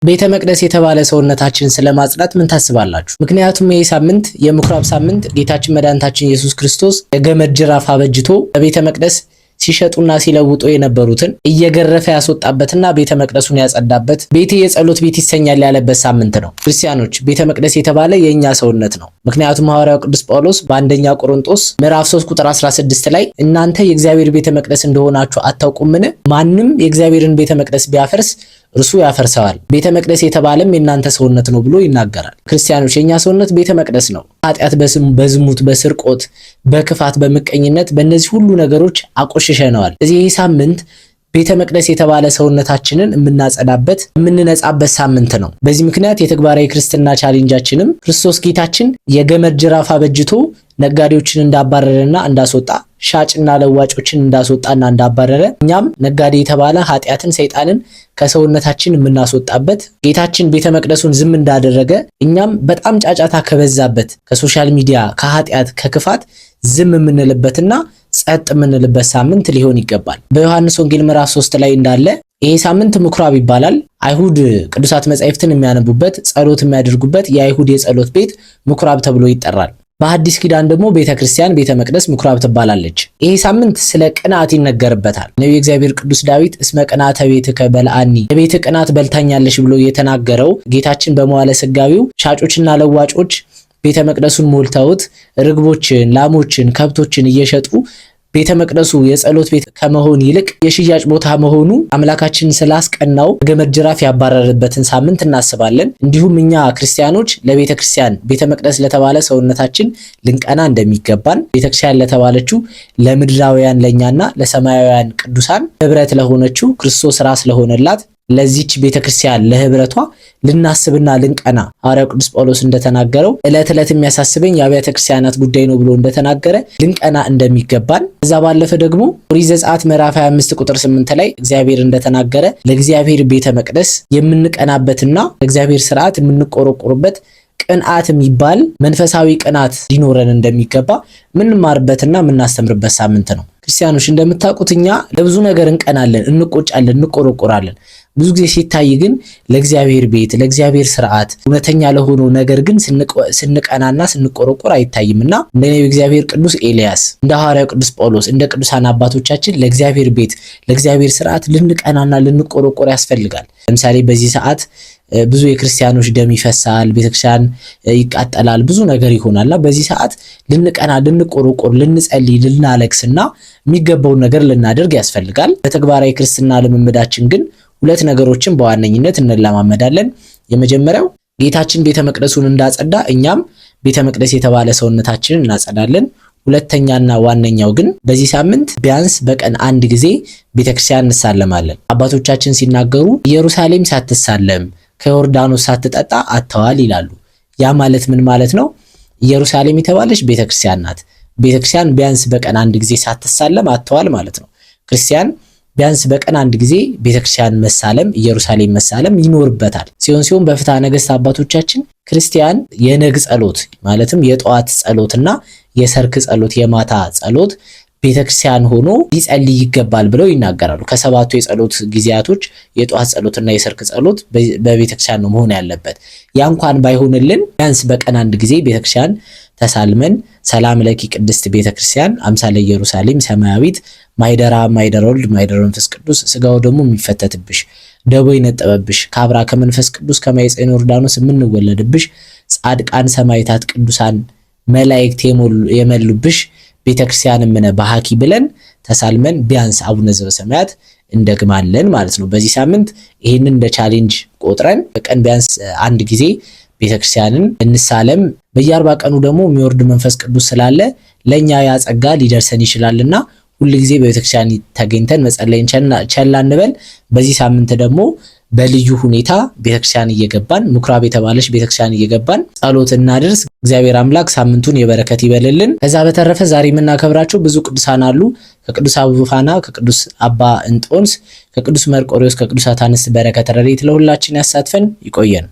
ቤተ መቅደስ የተባለ ሰውነታችን ስለማጽዳት ምን ታስባላችሁ? ምክንያቱም ይሄ ሳምንት የምኩራብ ሳምንት ጌታችን መድኃኒታችን ኢየሱስ ክርስቶስ የገመድ ጅራፍ አበጅቶ በቤተ መቅደስ ሲሸጡና ሲለውጡ የነበሩትን እየገረፈ ያስወጣበትና ቤተ መቅደሱን ያጸዳበት ቤቴ የጸሎት ቤት ይሰኛል ያለበት ሳምንት ነው። ክርስቲያኖች ቤተ መቅደስ የተባለ የኛ ሰውነት ነው። ምክንያቱም ሐዋርያው ቅዱስ ጳውሎስ በአንደኛ ቆሮንቶስ ምዕራፍ 3 ቁጥር 16 ላይ እናንተ የእግዚአብሔር ቤተ መቅደስ እንደሆናችሁ አታውቁምን? ማንም የእግዚአብሔርን ቤተ መቅደስ ቢያፈርስ እርሱ ያፈርሰዋል። ቤተ መቅደስ የተባለም የእናንተ ሰውነት ነው ብሎ ይናገራል። ክርስቲያኖች የኛ ሰውነት ቤተ መቅደስ ነው። ኃጢአት በዝሙት፣ በስርቆት፣ በክፋት፣ በምቀኝነት በእነዚህ ሁሉ ነገሮች አቆሽሸነዋል። እዚህ ይህ ሳምንት ቤተ መቅደስ የተባለ ሰውነታችንን የምናጸዳበት የምንነጻበት ሳምንት ነው። በዚህ ምክንያት የተግባራዊ ክርስትና ቻሌንጃችንም ክርስቶስ ጌታችን የገመድ ጅራፍ አበጅቶ ነጋዴዎችን እንዳባረረና እንዳስወጣ ሻጭና ለዋጮችን እንዳስወጣና እንዳባረረ እኛም ነጋዴ የተባለ ኃጢአትን ሰይጣንን ከሰውነታችን የምናስወጣበት ጌታችን ቤተ መቅደሱን ዝም እንዳደረገ እኛም በጣም ጫጫታ ከበዛበት ከሶሻል ሚዲያ ከኃጢአት ከክፋት ዝም የምንልበትና ጸጥ የምንልበት ሳምንት ሊሆን ይገባል። በዮሐንስ ወንጌል ምዕራፍ 3 ላይ እንዳለ ይሄ ሳምንት ምኩራብ ይባላል። አይሁድ ቅዱሳት መጻሕፍትን የሚያነቡበት ጸሎት የሚያደርጉበት የአይሁድ የጸሎት ቤት ምኩራብ ተብሎ ይጠራል። በሐዲስ ኪዳን ደግሞ ቤተክርስቲያን ቤተ መቅደስ ምኩራብ ትባላለች። ይሄ ሳምንት ስለ ቅናት ይነገርበታል። ነቢዩ እግዚአብሔር ቅዱስ ዳዊት እስመ ቅናተ ቤትከ በልዓኒ የቤት ቅናት በልታኛለሽ ብሎ የተናገረው ጌታችን በመዋዕለ ሥጋዌው ሻጮችና ለዋጮች ቤተ መቅደሱን ሞልተውት ርግቦችን፣ ላሞችን፣ ከብቶችን እየሸጡ ቤተ መቅደሱ የጸሎት ቤት ከመሆን ይልቅ የሽያጭ ቦታ መሆኑ አምላካችን ስላስቀናው ገመድ ጅራፍ ያባረረበትን ሳምንት እናስባለን። እንዲሁም እኛ ክርስቲያኖች ለቤተ ክርስቲያን ቤተ መቅደስ ለተባለ ሰውነታችን ልንቀና እንደሚገባን ቤተ ክርስቲያን ለተባለችው ለምድራውያን ለኛና ለሰማያውያን ቅዱሳን ህብረት ለሆነችው ክርስቶስ ራስ ለሆነላት ለዚች ቤተክርስቲያን ለህብረቷ ልናስብና ልንቀና ሐዋርያው ቅዱስ ጳውሎስ እንደተናገረው ዕለት ዕለት የሚያሳስበኝ የአብያተ ክርስቲያናት ጉዳይ ነው ብሎ እንደተናገረ ልንቀና እንደሚገባን እዛ ባለፈ ደግሞ ኦሪት ዘጸአት ምዕራፍ 25 ቁጥር 8 ላይ እግዚአብሔር እንደተናገረ ለእግዚአብሔር ቤተ መቅደስ የምንቀናበትና ለእግዚአብሔር ስርዓት የምንቆረቆርበት ቅንዓት የሚባል መንፈሳዊ ቅንዓት ሊኖረን እንደሚገባ ምንማርበትና ምናስተምርበት ሳምንት ነው። ክርስቲያኖች እንደምታውቁት እኛ ለብዙ ነገር እንቀናለን፣ እንቆጫለን፣ እንቆረቆራለን። ብዙ ጊዜ ሲታይ ግን ለእግዚአብሔር ቤት ለእግዚአብሔር ስርዓት እውነተኛ ለሆነው ነገር ግን ስንቀናና ስንቆረቆር አይታይምና እንደ ነቢዩ እግዚአብሔር ቅዱስ ኤልያስ እንደ ሐዋርያው ቅዱስ ጳውሎስ እንደ ቅዱሳን አባቶቻችን ለእግዚአብሔር ቤት ለእግዚአብሔር ስርዓት ልንቀናና ልንቆረቆር ያስፈልጋል። ለምሳሌ በዚህ ሰዓት ብዙ የክርስቲያኖች ደም ይፈሳል፣ ቤተክርስቲያን ይቃጠላል፣ ብዙ ነገር ይሆናልና በዚህ ሰዓት ልንቀና ልንቆረቆር ልንጸልይ ልናለቅስና የሚገባውን ነገር ልናደርግ ያስፈልጋል። በተግባራዊ ክርስትና ልምምዳችን ግን ሁለት ነገሮችን በዋነኝነት እንለማመዳለን። የመጀመሪያው ጌታችን ቤተ መቅደሱን እንዳጸዳ እኛም ቤተ መቅደስ የተባለ ሰውነታችንን እናጸዳለን። ሁለተኛና ዋነኛው ግን በዚህ ሳምንት ቢያንስ በቀን አንድ ጊዜ ቤተክርስቲያን እንሳለማለን። አባቶቻችን ሲናገሩ ኢየሩሳሌም ሳትሳለም ከዮርዳኖስ ሳትጠጣ አጥተዋል ይላሉ። ያ ማለት ምን ማለት ነው? ኢየሩሳሌም የተባለች ቤተክርስቲያን ናት። ቤተክርስቲያን ቢያንስ በቀን አንድ ጊዜ ሳትሳለም አጥተዋል ማለት ነው። ክርስቲያን ቢያንስ በቀን አንድ ጊዜ ቤተክርስቲያን መሳለም ኢየሩሳሌም መሳለም ይኖርበታል። ሲሆን በፍትሐ ነገሥት አባቶቻችን ክርስቲያን የነግ ጸሎት ማለትም የጠዋት ጸሎትና የሰርክ ጸሎት የማታ ጸሎት ቤተክርስቲያን ሆኖ ሊጸልይ ይገባል ብለው ይናገራሉ። ከሰባቱ የጸሎት ጊዜያቶች የጠዋት ጸሎትና የሰርክ ጸሎት በቤተክርስቲያን ነው መሆን ያለበት። ያ እንኳን ባይሆንልን ቢያንስ በቀን አንድ ጊዜ ቤተክርስቲያን ተሳልመን ሰላም ለኪ ቅድስት ቤተክርስቲያን አምሳለ ኢየሩሳሌም ሰማያዊት ማይደራ ማይደረ ወልድ ማይደረ መንፈስ ቅዱስ ስጋው ደግሞ የሚፈተትብሽ ደቦ ይነጠበብሽ ከአብራ ከመንፈስ ቅዱስ ከማይጸን ዮርዳኖስ የምንወለድብሽ ጻድቃን ሰማዕታት ቅዱሳን መላእክት የመሉብሽ ቤተክርስቲያን ምነ ባህኪ ብለን ተሳልመን ቢያንስ አቡነ ዘበሰማያት እንደግማለን ማለት ነው። በዚህ ሳምንት ይሄንን እንደ ቻሌንጅ ቆጥረን በቀን ቢያንስ አንድ ጊዜ ቤተክርስቲያንን እንሳለም። በየ40 ቀኑ ደግሞ የሚወርድ መንፈስ ቅዱስ ስላለ ለኛ ያጸጋ ሊደርሰን ይችላልና ሁሉ ጊዜ በቤተክርስቲያን ተገኝተን መጸለይን ቸላ እንበል። በዚህ ሳምንት ደግሞ በልዩ ሁኔታ ቤተክርስቲያን እየገባን ምኩራብ የተባለች ቤተክርስቲያን እየገባን ጸሎት እናድርስ። እግዚአብሔር አምላክ ሳምንቱን የበረከት ይበልልን። ከዛ በተረፈ ዛሬ የምናከብራቸው ብዙ ቅዱሳን አሉ። ከቅዱስ አቡፋና፣ ከቅዱስ አባ እንጦንስ፣ ከቅዱስ መርቆሪዎስ፣ ከቅዱሳት አንስት በረከት ረድኤት ለሁላችን ያሳትፈን። ይቆየን።